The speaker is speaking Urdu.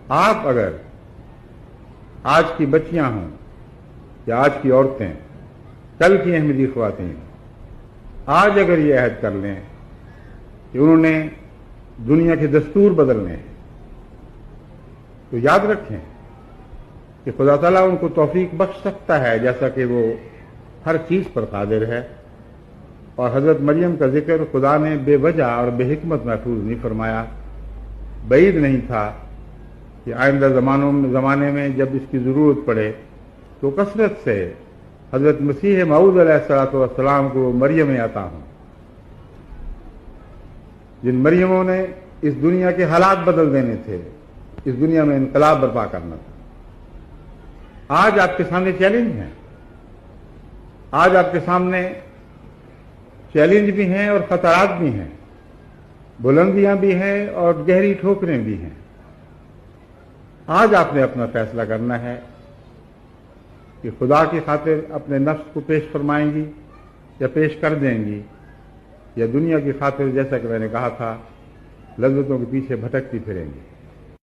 آپ اگر آج کی بچیاں ہوں یا آج کی عورتیں، کل کی احمدی خواتین، آج اگر یہ عہد کر لیں کہ انہوں نے دنیا کے دستور بدلنے ہیں، تو یاد رکھیں کہ خدا تعالیٰ ان کو توفیق بخش سکتا ہے، جیسا کہ وہ ہر چیز پر قادر ہے۔ اور حضرت مریم کا ذکر خدا نے بے وجہ اور بے حکمت محفوظ نہیں فرمایا۔ بعید نہیں تھا کہ آئندہ زمانے میں جب اس کی ضرورت پڑے تو کثرت سے حضرت مسیح موعود علیہ السلام کو مریم عطا ہوں، جن مریموں نے اس دنیا کے حالات بدل دینے تھے، اس دنیا میں انقلاب برپا کرنا تھا۔ آج آپ کے سامنے چیلنج ہیں، آج آپ کے سامنے چیلنج بھی ہیں اور خطرات بھی ہیں، بلندیاں بھی ہیں اور گہری ٹھوکریں بھی ہیں۔ آج آپ نے اپنا فیصلہ کرنا ہے کہ خدا کی خاطر اپنے نفس کو پیش فرمائیں گی یا پیش کر دیں گی، یا دنیا کی خاطر، جیسا کہ میں نے کہا تھا، لذتوں کے پیچھے بھٹکتی پھریں گی۔